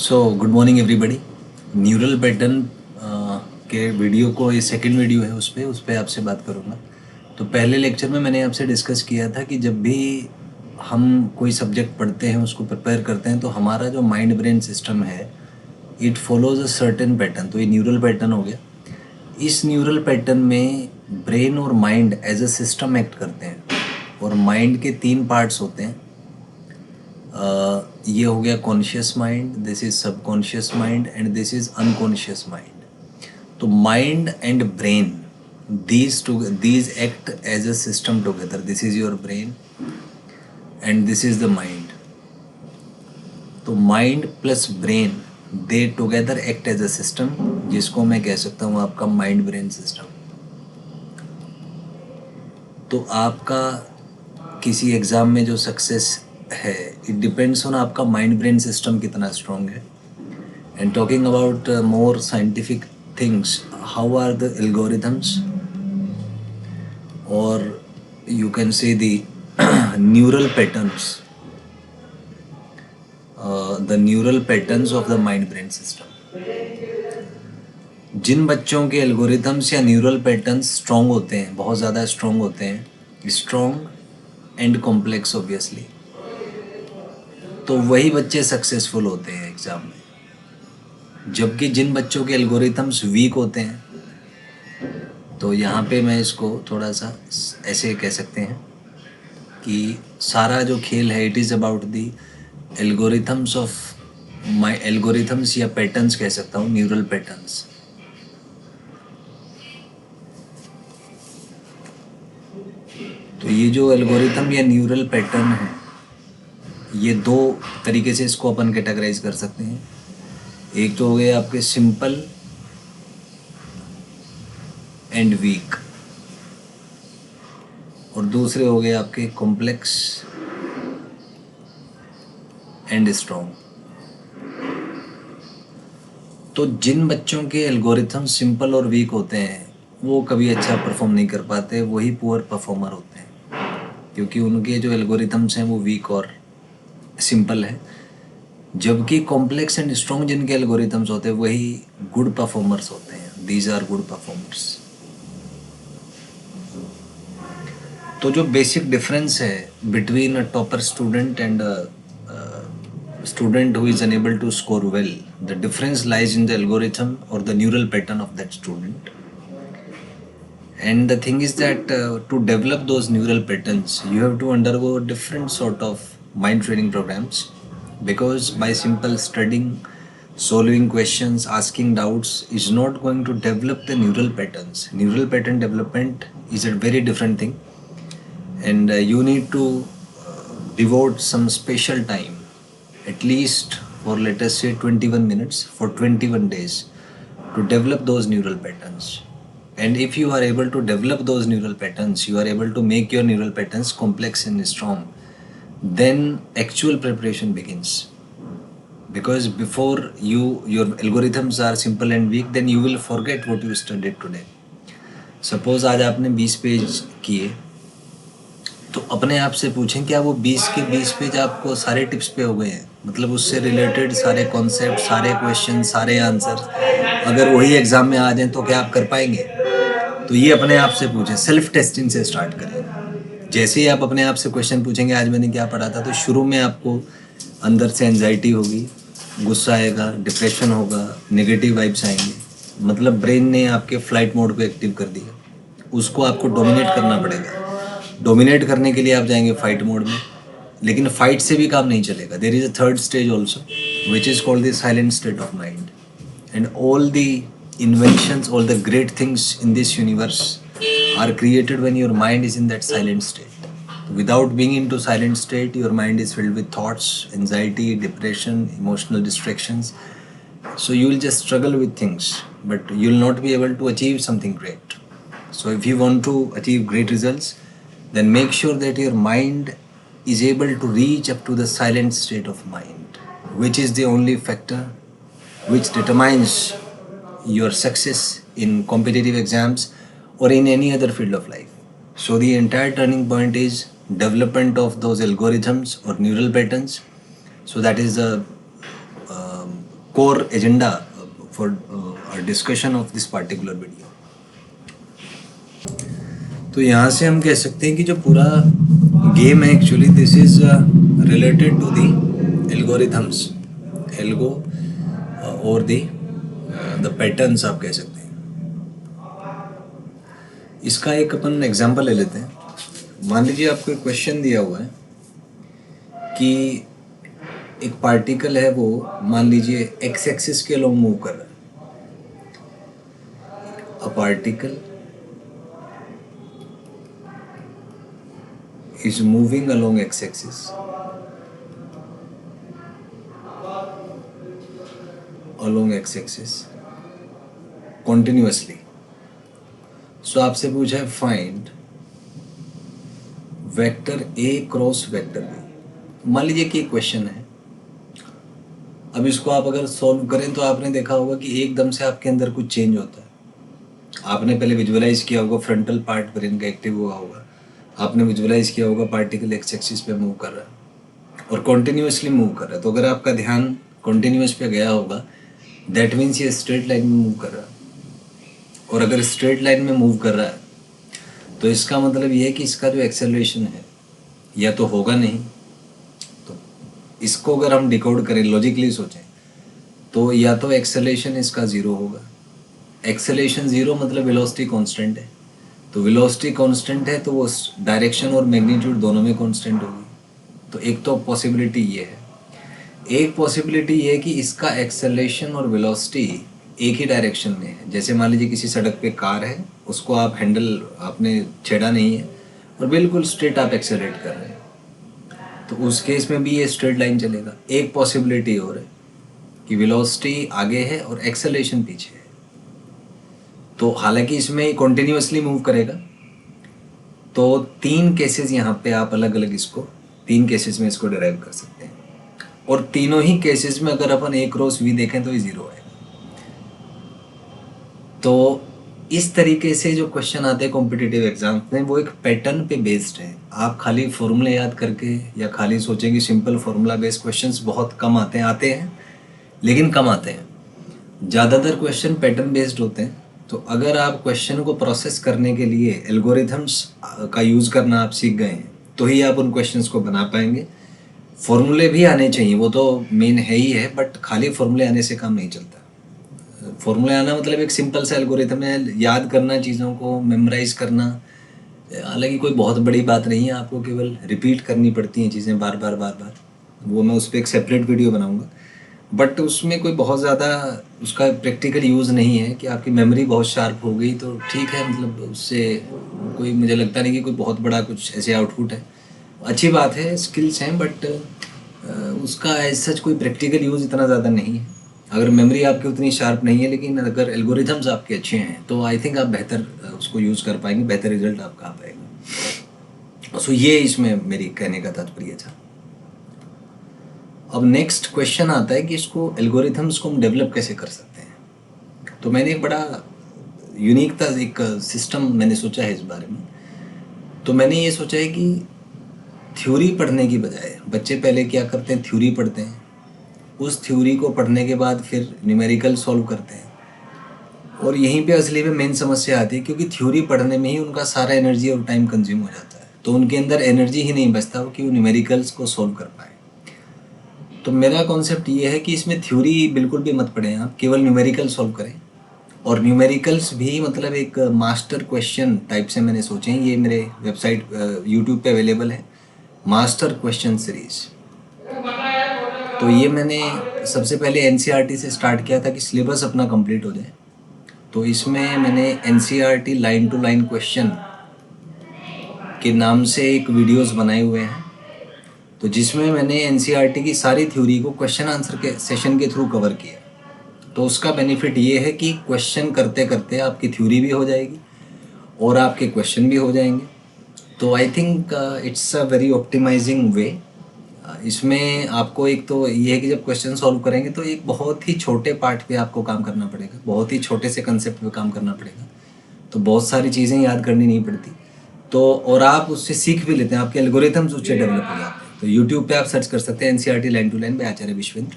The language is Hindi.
So good morning everybody. Neural pattern के वीडियो को, ये सेकंड वीडियो है, उस पे आपसे बात करूँगा। तो पहले लेक्चर में मैंने आपसे डिस्कस किया था कि जब भी हम कोई सब्जेक्ट पढ़ते हैं, उसको प्रिपेयर करते हैं, तो हमारा जो माइंड ब्रेन सिस्टम है, it follows a certain pattern. तो ये न्यूरल पैटर्न हो गया। इस न्यूरल पैटर्न में ब्रेन और mind as a system act करते हैं, और माइंड के 3 पार्ट्स होते हैं। ये हो गया conscious mind, this is subconscious mind, and this is unconscious mind. तो mind and brain, these act as a system together. This is your brain and this is the mind. तो mind plus brain, they together act as a system, जिसको मैं कह सकता हूँ आपका माइंड ब्रेन सिस्टम। तो आपका किसी एग्ज़ाम में जो सक्सेस है, इट डिपेंड्स ऑन आपका माइंड ब्रेन सिस्टम कितना स्ट्रॉन्ग है। And talking about more scientific things, how are the algorithms, और you can say the neural patterns, the neural patterns of the mind brain system. जिन बच्चों के एल्गोरिथम्स या न्यूरल पैटर्न्स स्ट्रॉन्ग होते हैं, बहुत ज़्यादा स्ट्रॉन्ग होते हैं, स्ट्रॉन्ग एंड कॉम्प्लेक्स ऑब्वियसली, तो वही बच्चे सक्सेसफुल होते हैं एग्ज़ाम में। जबकि जिन बच्चों के एल्गोरिथम्स वीक होते हैं, तो यहाँ पे मैं इसको थोड़ा सा ऐसे कह सकते हैं कि सारा जो खेल है, it is about the algorithms of my algorithms, या पैटर्न्स कह सकता हूँ, न्यूरल पैटर्न्स। तो ये जो एल्गोरिथम या न्यूरल पैटर्न है, ये 2 तरीके से इसको अपन कैटेगराइज कर सकते हैं। एक तो हो गए आपके सिंपल एंड वीक, और दूसरे हो गए आपके कॉम्प्लेक्स एंड स्ट्रॉन्ग। तो जिन बच्चों के एल्गोरिथम सिंपल और वीक होते हैं, वो कभी अच्छा परफॉर्म नहीं कर पाते, वही पुअर परफॉर्मर होते हैं, क्योंकि उनके जो एल्गोरिथम्स हैं वो वीक और सिंपल है। जबकि कॉम्प्लेक्स एंड स्ट्रॉन्ग जिनके एल्गोरिथम्स होते हैं, वही गुड परफॉर्मर्स होते हैं। These are good performers. तो जो बेसिक डिफरेंस है between a topper student and student who is unable to score well, the difference lies in the algorithm or the neural pattern of that student. And the thing is that to develop those neural patterns, you have to undergo different sort of mind training programs, because by simple studying, solving questions, asking doubts is not going to develop the neural patterns. Neural pattern development is a very different thing, and you need to devote some special time, at least for, let us say, 21 minutes for 21 days to develop those neural patterns. And if you are able to develop those neural patterns, you are able to make your neural patterns complex and strong, then actual preparation begins. Because before your algorithms are simple and weak, then you will forget what you studied today. Suppose आज आपने 20 पेज किए, तो अपने आप से पूछें, क्या वो 20 के 20 पेज आपको सारे टिप्स पे हो गए हैं? मतलब उससे रिलेटेड सारे कॉन्सेप्ट, सारे क्वेश्चन, सारे आंसर अगर वही एग्ज़ाम में आ जाएं, तो क्या आप कर पाएंगे? तो ये अपने आप से पूछें, सेल्फ टेस्टिंग से स्टार्ट करें। जैसे ही आप अपने आप से क्वेश्चन पूछेंगे, आज मैंने क्या पढ़ा था, तो शुरू में आपको अंदर से एंजाइटी होगी, गुस्सा आएगा, डिप्रेशन होगा, नेगेटिव वाइब्स आएंगे। मतलब ब्रेन ने आपके फ्लाइट मोड को एक्टिव कर दिया, उसको आपको डोमिनेट करना पड़ेगा। डोमिनेट करने के लिए आप जाएंगे फाइट मोड में, लेकिन फाइट से भी काम नहीं चलेगा। There is a third stage also, which is called the silent state of mind. And all the inventions, all the great things in this universe are created when your mind is in that silent state. Without being into silent state, your mind is filled with thoughts, anxiety, depression, emotional distractions. So you will just struggle with things, but you will not be able to achieve something great. So if you want to achieve great results, then make sure that your mind is able to reach up to the silent state of mind, which is the only factor which determines your success in competitive exams or in any other field of life. So the entire turning point is development of those algorithms or neural patterns. So that is the core agenda for a discussion of this particular video. तो यहाँ से हम कह सकते हैं कि जो पूरा गेम है actually this is related to the algorithms, algo और द पैटर्न्स आप कह सकते हैं. इसका एक अपन एग्जांपल ले लेते हैं. मान लीजिए आपको एक क्वेश्चन दिया हुआ है कि एक पार्टिकल है, वो मान लीजिए एक्स एक्सिस के अलोंग मूव कर रहा है. A particle is moving along X axis continuously. So आपसे पूछा है find vector A cross vector B. मान लीजिए कि क्वेश्चन है. अब इसको आप अगर सॉल्व करें तो आपने देखा होगा कि एकदम से आपके अंदर कुछ चेंज होता है. आपने पहले विजुअलाइज किया होगा, फ्रंटल पार्ट ब्रेन का एक्टिव हुआ होगा. आपने विजुअलाइज किया होगा पार्टिकल एक्स एक्सिस पे मूव कर रहा है और कॉन्टिन्यूसली मूव कर रहा है. तो अगर आपका ध्यान कॉन्टिन्यूस पे गया होगा दैट मीन्स ये स्ट्रेट लाइन में मूव कर रहा है. और अगर स्ट्रेट लाइन में मूव कर रहा है तो इसका मतलब ये है कि इसका जो एक्सेलरेशन है या तो होगा नहीं. तो इसको अगर हम डिकोड करें, लॉजिकली सोचें, तो या तो एक्सेलरेशन इसका ज़ीरो होगा. एक्सेलरेशन ज़ीरो मतलब वेलोसिटी कांस्टेंट है. तो वेलोसिटी कांस्टेंट है तो वो डायरेक्शन और मैग्नीट्यूड दोनों में कांस्टेंट होगी. तो एक तो पॉसिबिलिटी ये है. एक पॉसिबिलिटी ये है कि इसका एक्सेलरेशन और वेलोसिटी एक ही डायरेक्शन में है. जैसे मान लीजिए किसी सड़क पे कार है, उसको आप हैंडल आपने छेड़ा नहीं है और बिल्कुल स्ट्रेट आप एक्सेलरेट कर रहे हैं, तो उस केस में भी ये स्ट्रेट लाइन चलेगा. एक पॉसिबिलिटी और है कि वेलोसिटी आगे है और एक्सेलरेशन पीछे है. तो हालांकि इसमें कॉन्टिन्यूसली मूव करेगा. तो तीन केसेस यहाँ पे आप अलग अलग इसको तीन केसेस में इसको डिराइव कर सकते हैं. और तीनों ही केसेस में अगर अपन ए क्रॉस वी देखें तो ये ज़ीरो है. तो इस तरीके से जो क्वेश्चन आते हैं कॉम्पिटिटिव एग्जाम में वो एक पैटर्न पे बेस्ड है. आप खाली फॉर्मूले याद करके या खाली सोचेंगे सिंपल फार्मूला बेस्ड क्वेश्चंस बहुत कम आते हैं लेकिन कम आते हैं. ज़्यादातर क्वेश्चन पैटर्न बेस्ड होते हैं. तो अगर आप क्वेश्चन को प्रोसेस करने के लिए एल्गोरिथम्स का यूज़ करना आप सीख गए हैं तो ही आप उन क्वेश्चंस को बना पाएंगे. फॉर्मूले भी आने चाहिए, वो तो मेन है ही है, बट खाली फॉर्मूले आने से काम नहीं चलता. फॉर्मूले आना मतलब एक सिंपल सा एल्गोरिथम है, याद करना, चीज़ों को मेमोराइज करना. हालांकि कोई बहुत बड़ी बात नहीं है, आपको केवल रिपीट करनी पड़ती हैं चीज़ें बार बार. वो मैं उस पर एक सेपरेट वीडियो बनाऊंगा. बट उसमें कोई बहुत ज़्यादा उसका प्रैक्टिकल यूज़ नहीं है कि आपकी मेमोरी बहुत शार्प हो गई तो ठीक है. मतलब उससे कोई, मुझे लगता नहीं कि कोई बहुत बड़ा कुछ ऐसे आउटपुट है. अच्छी बात है, स्किल्स हैं, बट उसका एज सच कोई प्रैक्टिकल यूज़ इतना ज़्यादा नहीं है. अगर मेमोरी आपकी उतनी शार्प नहीं है, लेकिन अगर एल्गोरिथम्स आपके अच्छे हैं तो आई थिंक आप बेहतर उसको यूज़ कर पाएंगे, बेहतर रिजल्ट आपका आ पाएगा. सो ये इसमें मेरी कहने का तात्पर्य था. अब नेक्स्ट क्वेश्चन आता है कि इसको एल्गोरिथम्स को हम डेवलप कैसे कर सकते हैं. तो मैंने एक बड़ा यूनिक था एक सिस्टम मैंने सोचा है इस बारे में. तो मैंने ये सोचा है कि थ्योरी पढ़ने की बजाय बच्चे पहले क्या करते हैं, थ्योरी पढ़ते हैं. उस थ्योरी को पढ़ने के बाद फिर न्यूमेरिकल सॉल्व करते हैं. और यहीं पे असली में मेन समस्या आती है, क्योंकि थ्योरी पढ़ने में ही उनका सारा एनर्जी और टाइम कंज्यूम हो जाता है. तो उनके अंदर एनर्जी ही नहीं बचता कि वो न्यूमेरिकल्स को सॉल्व कर पाए. तो मेरा कॉन्सेप्ट ये है कि इसमें थ्योरी बिल्कुल भी मत पढ़ें, आप केवल न्यूमेरिकल सॉल्व करें. और न्यूमेरिकल्स भी मतलब एक मास्टर क्वेश्चन टाइप से मैंने सोचे हैं. ये मेरे वेबसाइट यूट्यूब पे अवेलेबल है, मास्टर क्वेश्चन सीरीज़. तो ये मैंने सबसे पहले एनसीईआरटी से स्टार्ट किया था कि सिलेबस अपना कंप्लीट हो जाए. तो इसमें मैंने NCERT line to line question के नाम से एक वीडियोस बनाए हुए हैं. तो जिसमें मैंने एनसीईआरटी की सारी थ्योरी को क्वेश्चन आंसर के सेशन के थ्रू कवर किया. तो उसका बेनिफिट ये है कि क्वेश्चन करते करते आपकी थ्योरी भी हो जाएगी और आपके क्वेश्चन भी हो जाएंगे. तो I think it's a very optimizing way. इसमें आपको एक तो ये है कि जब क्वेश्चन सॉल्व करेंगे तो एक बहुत ही छोटे पार्ट पे आपको काम करना पड़ेगा, बहुत ही छोटे से कंसेप्ट पे काम करना पड़ेगा. तो बहुत सारी चीज़ें याद करनी नहीं पड़ती. तो और आप उससे सीख भी लेते हैं, आपके एल्गोरिथम्स उससे डेवलप हो जाते हैं. तो यूट्यूब पे आप सर्च कर सकते हैं NCERT line to line by Acharya Vishvendra.